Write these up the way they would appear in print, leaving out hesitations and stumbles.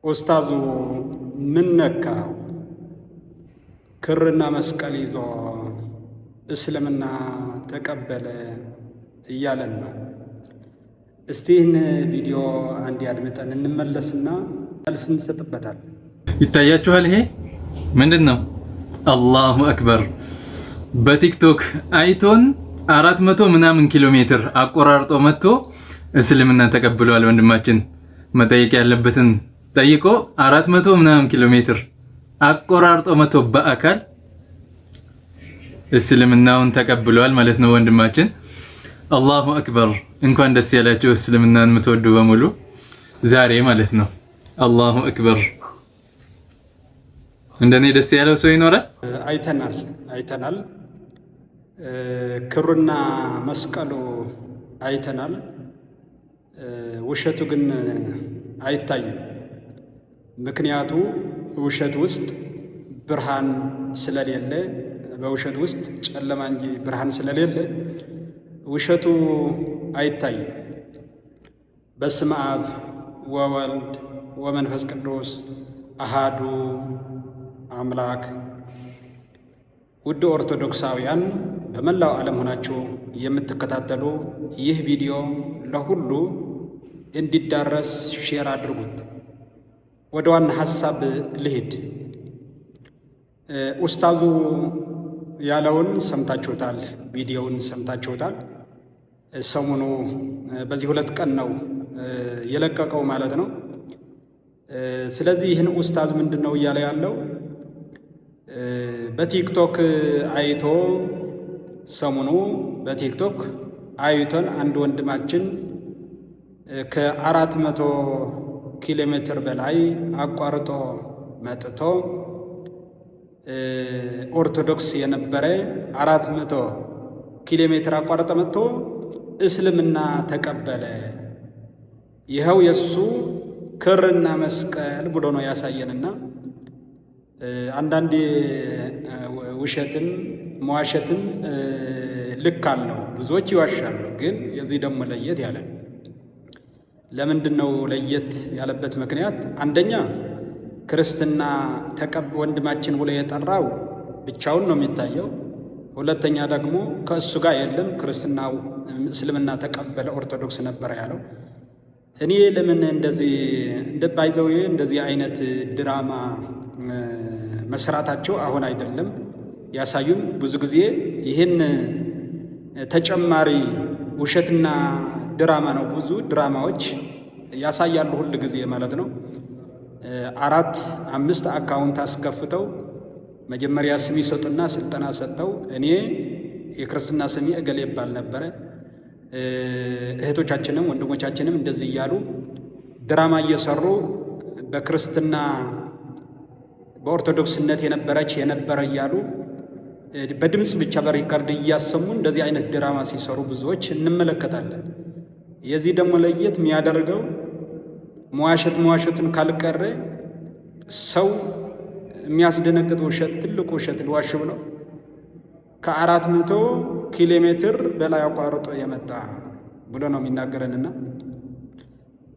ኡስታዙ ምን ነካው? ክርና መስቀል ይዞ እስልምና ተቀበለ እያለን ነው። እስቲ ይህን ቪዲዮ አንድ አድምጠን እንመለስና መልስ እንሰጥበታለን። ይታያችኋል? ይሄ ምንድን ነው? አላሁ አክበር። በቲክቶክ አይቶን 400 ምናምን ኪሎ ሜትር አቆራርጦ መጥቶ እስልምና ተቀብሏል። ወንድማችን መጠየቅ ያለበትን ጠይቆ 400 ምናምን ኪሎ ሜትር አቆራርጦ መጥቶ በአካል እስልምናውን ተቀብሏል ማለት ነው። ወንድማችን አላሁ አክበር። እንኳን ደስ ያላችሁ እስልምናን የምትወዱ በሙሉ ዛሬ ማለት ነው። አላሁ አክበር። እንደኔ ደስ ያለው ሰው ይኖራል? አይተናል። ክሩና መስቀሉ አይተናል። ውሸቱ ግን አይታይም። ምክንያቱ ውሸት ውስጥ ብርሃን ስለሌለ፣ በውሸት ውስጥ ጨለማ እንጂ ብርሃን ስለሌለ ውሸቱ አይታይም። በስመ አብ ወወልድ ወመንፈስ ቅዱስ አሃዱ አምላክ። ውድ ኦርቶዶክሳውያን በመላው ዓለም ሆናችሁ የምትከታተሉ ይህ ቪዲዮ ለሁሉ እንዲዳረስ ሼር አድርጉት። ወደ ዋና ሐሳብ ልሂድ። ኡስታዙ ያለውን ሰምታችሁታል፣ ቪዲዮውን ሰምታችሁታል። ሰሞኑ በዚህ 2 ቀን ነው የለቀቀው ማለት ነው። ስለዚህ ይህን ኡስታዝ ምንድን ነው እያለ ያለው? በቲክቶክ አይቶ ሰሞኑ በቲክቶክ አይቶን አንድ ወንድማችን ከ400 ኪሎ ሜትር በላይ አቋርጦ መጥቶ ኦርቶዶክስ የነበረ 400 ኪሎ ሜትር አቋርጦ መጥቶ እስልምና ተቀበለ። ይኸው የሱ ክርና መስቀል ብሎ ነው ያሳየንና አንዳንዴ ውሸትን መዋሸትን ልክ አለው። ብዙዎች ይዋሻሉ፣ ግን የዚህ ደግሞ ለየት ያለ ነው። ለምንድን ነው ለየት ያለበት ምክንያት? አንደኛ ክርስትና ወንድማችን ብሎ የጠራው ብቻውን ነው የሚታየው። ሁለተኛ ደግሞ ከእሱ ጋር የለም ክርስትናው እስልምና ተቀበለ ኦርቶዶክስ ነበረ ያለው። እኔ ለምን እንደዚህ አይነት ድራማ መስራታቸው አሁን አይደለም ያሳዩን። ብዙ ጊዜ ይህን ተጨማሪ ውሸትና ድራማ ነው። ብዙ ድራማዎች ያሳያሉ ሁል ጊዜ ማለት ነው። 4-5 አካውንት አስከፍተው መጀመሪያ ስም ይሰጡና ስልጠና ሰጥተው እኔ የክርስትና ስሜ እገሌ ይባል ነበረ፣ እህቶቻችንም ወንድሞቻችንም እንደዚህ እያሉ ድራማ እየሰሩ በክርስትና በኦርቶዶክስነት የነበረ እያሉ በድምፅ ብቻ በሪካርድ እያሰሙ እንደዚህ አይነት ድራማ ሲሰሩ ብዙዎች እንመለከታለን። የዚህ ደግሞ ለየት የሚያደርገው መዋሸትን ካልቀረ ሰው የሚያስደነግጥ ውሸት፣ ትልቅ ውሸት ልዋሽ ብለው ከ400 ኪሎ ሜትር በላይ አቋርጦ የመጣ ብሎ ነው የሚናገረንና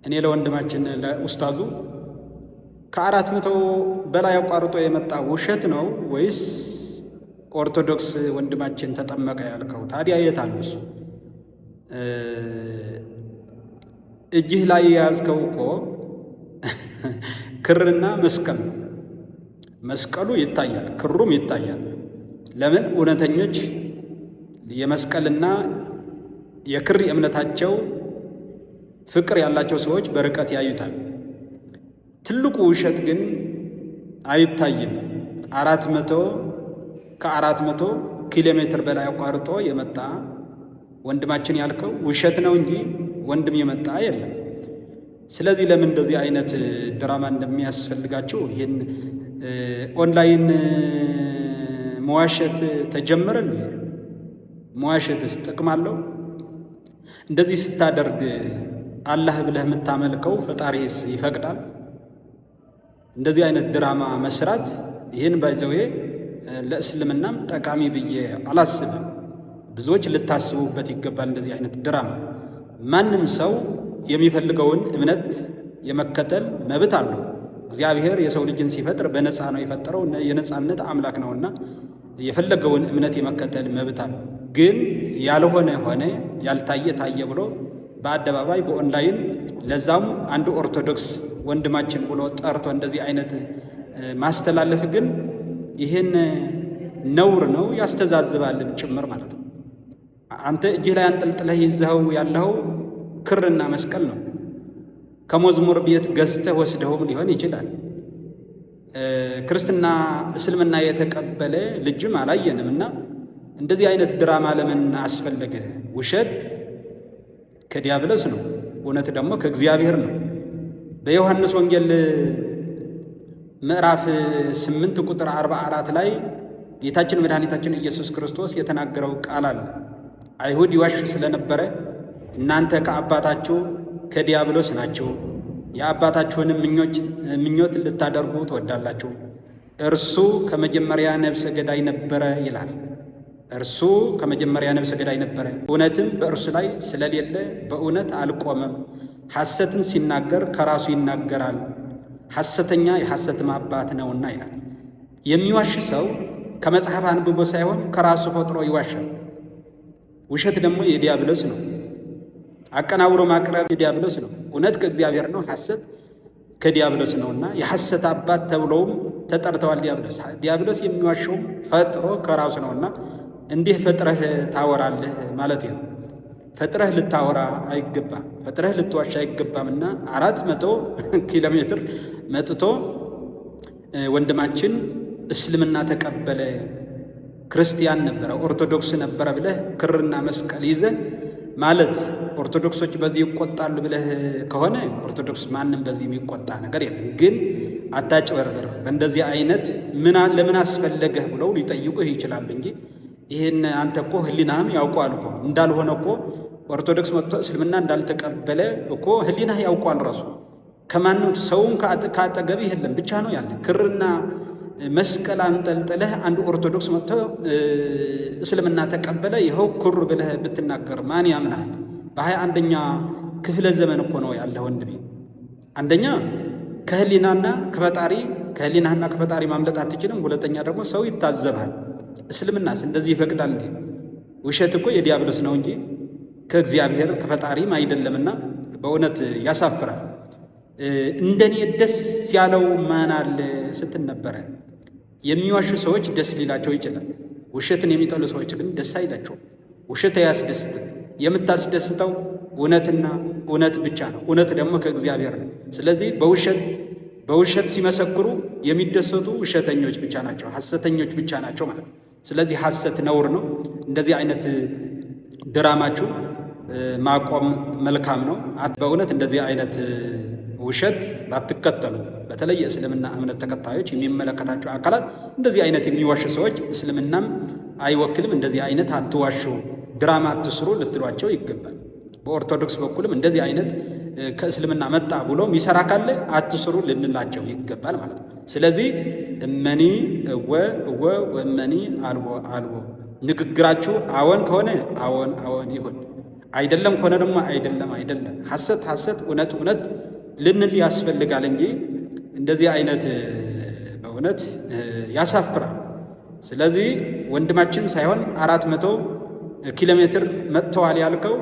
እኔ ለወንድማችን ለኡስታዙ ከ400 በላይ አቋርጦ የመጣ ውሸት ነው ወይስ ኦርቶዶክስ ወንድማችን ተጠመቀ ያልከው? ታዲያ የት አለ እሱ? እጅህ ላይ የያዝከው እኮ ክርና መስቀል ነው። መስቀሉ ይታያል፣ ክሩም ይታያል። ለምን? እውነተኞች የመስቀልና የክር እምነታቸው ፍቅር ያላቸው ሰዎች በርቀት ያዩታል። ትልቁ ውሸት ግን አይታይም። ከ400 ኪሎ ሜትር በላይ አቋርጦ የመጣ ወንድማችን ያልከው ውሸት ነው እንጂ ወንድም የመጣ የለም። ስለዚህ ለምን እንደዚህ አይነት ድራማ እንደሚያስፈልጋቸው ይህን ኦንላይን መዋሸት ተጀመረ። መዋሸትስ ጥቅም አለው? እንደዚህ ስታደርግ አላህ ብለህ የምታመልከው ፈጣሪስ ይፈቅዳል? እንደዚህ አይነት ድራማ መስራት ይህን ባይዘዌ ለእስልምናም ጠቃሚ ብዬ አላስብም። ብዙዎች ልታስቡበት ይገባል። እንደዚህ አይነት ድራማ ማንም ሰው የሚፈልገውን እምነት የመከተል መብት አለው። እግዚአብሔር የሰው ልጅን ሲፈጥር በነፃ ነው የፈጠረው። የነፃነት አምላክ ነውና የፈለገውን እምነት የመከተል መብት አለው። ግን ያልሆነ ሆነ፣ ያልታየ ታየ ብሎ በአደባባይ በኦንላይን ለዛም አንዱ ኦርቶዶክስ ወንድማችን ብሎ ጠርቶ እንደዚህ አይነት ማስተላለፍ ግን ይሄን ነውር ነው፣ ያስተዛዝባልን ጭምር ማለት ነው። አንተ እጅህ ላይ አንጠልጥለህ ይዘኸው ያለው ክርና መስቀል ነው። ከመዝሙር ቤት ገዝተህ ወስደውም ሊሆን ይችላል። ክርስትና እስልምና የተቀበለ ልጅም አላየንም እና እንደዚህ አይነት ድራማ ለምን አስፈለገ? ውሸት ከዲያብሎስ ነው፣ እውነት ደግሞ ከእግዚአብሔር ነው። በዮሐንስ ወንጌል ምዕራፍ 8 ቁጥር 44 ላይ ጌታችን መድኃኒታችን ኢየሱስ ክርስቶስ የተናገረው ቃል አለ። አይሁድ ይዋሹ ስለነበረ እናንተ ከአባታችሁ ከዲያብሎስ ናችሁ፣ የአባታችሁንም ምኞት ልታደርጉ ትወዳላችሁ፣ እርሱ ከመጀመሪያ ነፍሰ ገዳይ ነበረ ይላል። እርሱ ከመጀመሪያ ነፍሰ ገዳይ ነበረ፣ እውነትም በእርሱ ላይ ስለሌለ በእውነት አልቆመም። ሐሰትን ሲናገር ከራሱ ይናገራል፣ ሐሰተኛ የሐሰትም አባት ነውና ይላል። የሚዋሽ ሰው ከመጽሐፍ አንብቦ ሳይሆን ከራሱ ፈጥሮ ይዋሻል። ውሸት ደግሞ የዲያብሎስ ነው። አቀናብሮ ማቅረብ የዲያብሎስ ነው። እውነት ከእግዚአብሔር ነው፣ ሐሰት ከዲያብሎስ ነውና የሐሰት አባት ተብለውም ተጠርተዋል። ዲያብሎስ የሚዋሸውም ፈጥሮ ከራሱ ነውና እንዲህ ፈጥረህ ታወራለህ ማለት ነው። ፈጥረህ ልታወራ አይገባም፣ ፈጥረህ ልትዋሽ አይገባምና 400 ኪሎ ሜትር መጥቶ ወንድማችን እስልምና ተቀበለ፣ ክርስቲያን ነበረ፣ ኦርቶዶክስ ነበረ ብለህ ክርና መስቀል ይዘህ ማለት ኦርቶዶክሶች በዚህ ይቆጣሉ ብለህ ከሆነ ኦርቶዶክስ ማንም በዚህ የሚቆጣ ነገር የለም። ግን አታጭበርብር። በእንደዚህ አይነት ለምን አስፈለገህ ብለው ሊጠይቁህ ይችላሉ እንጂ ይህን አንተ እኮ ህሊናህም ያውቋል እኮ እንዳልሆነ እኮ ኦርቶዶክስ መጥቶ እስልምና እንዳልተቀበለ እኮ ህሊናህ ያውቋል ራሱ። ከማንም ሰውም ከአጠገብህ የለም፣ ብቻ ነው ያለ ክርና መስቀል አንጠልጥለህ አንድ ኦርቶዶክስ መጥቶ እስልምና ተቀበለ ይኸው ክር ብለህ ብትናገር ማን ያምናል? በ21ኛ ክፍለ ዘመን እኮ ነው ያለ ወንድሜ። አንደኛ ከህሊናና ከፈጣሪ ማምለጥ አትችልም። ሁለተኛ ደግሞ ሰው ይታዘባል። እስልምናስ እንደዚህ ይፈቅዳል እንዴ? ውሸት እኮ የዲያብሎስ ነው እንጂ ከእግዚአብሔር ከፈጣሪም አይደለምና በእውነት ያሳፍራል። እንደኔ ደስ ያለው ማን አለ ስትል ነበረ። የሚዋሹ ሰዎች ደስ ሊላቸው ይችላል። ውሸትን የሚጠሉ ሰዎች ግን ደስ አይላቸውም። ውሸት አያስደስትም። የምታስደስተው እውነትና እውነት ብቻ ነው። እውነት ደግሞ ከእግዚአብሔር ነው። ስለዚህ በውሸት ሲመሰክሩ የሚደሰቱ ውሸተኞች ብቻ ናቸው፣ ሐሰተኞች ብቻ ናቸው ማለት ነው። ስለዚህ ሐሰት ነውር ነው። እንደዚህ አይነት ድራማችሁ ማቆም መልካም ነው። በእውነት እንደዚህ አይነት ውሸት ባትከተሉ፣ በተለይ የእስልምና እምነት ተከታዮች የሚመለከታቸው አካላት እንደዚህ አይነት የሚዋሹ ሰዎች እስልምናም አይወክልም፣ እንደዚህ አይነት አትዋሹ፣ ድራማ አትስሩ ልትሏቸው ይገባል። በኦርቶዶክስ በኩልም እንደዚህ አይነት ከእስልምና መጣ ብሎ ሚሰራ ካለ አትስሩ ልንላቸው ይገባል ማለት ነው። ስለዚህ እመኒ እወ ወመኒ አልቦ አልቦ፣ ንግግራችሁ አዎን ከሆነ አዎን አዎን ይሁን፣ አይደለም ከሆነ ደግሞ አይደለም። ሐሰት ሐሰት፣ እውነት እውነት ልንል ያስፈልጋል እንጂ እንደዚህ አይነት በእውነት ያሳፍራል። ስለዚህ ወንድማችን ሳይሆን 400 ኪሎ ሜትር መጥተዋል ያልከው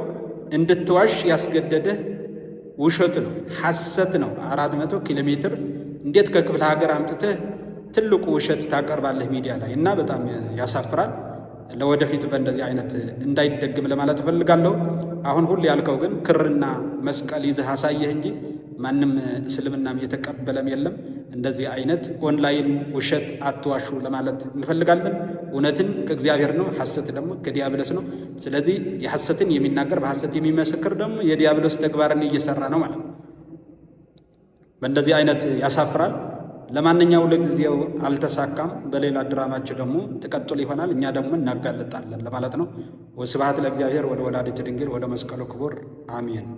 እንድትዋሽ ያስገደደህ ውሸት ነው፣ ሐሰት ነው። 400 ኪሎ ሜትር እንዴት ከክፍለ ሀገር አምጥተህ ትልቁ ውሸት ታቀርባለህ ሚዲያ ላይ? እና በጣም ያሳፍራል። ለወደፊቱ በእንደዚህ አይነት እንዳይደግም ለማለት እፈልጋለሁ። አሁን ሁሉ ያልከው ግን ክርና መስቀል ይዘህ አሳየህ እንጂ ማንም እስልምናም የተቀበለም የለም። እንደዚህ አይነት ኦንላይን ውሸት አትዋሹ ለማለት እንፈልጋለን። እውነትን ከእግዚአብሔር ነው፣ ሐሰት ደግሞ ከዲያብሎስ ነው። ስለዚህ የሐሰትን የሚናገር በሐሰት የሚመሰክር ደግሞ የዲያብሎስ ተግባርን እየሰራ ነው ማለት ነው። በእንደዚህ አይነት ያሳፍራል። ለማንኛው ለጊዜው አልተሳካም። በሌላ ድራማችሁ ደግሞ ትቀጥል ይሆናል። እኛ ደግሞ እናጋልጣለን ለማለት ነው። ወስብሐት ለእግዚአብሔር ወለወላዲቱ ድንግል ወለመስቀሉ ክቡር አሜን።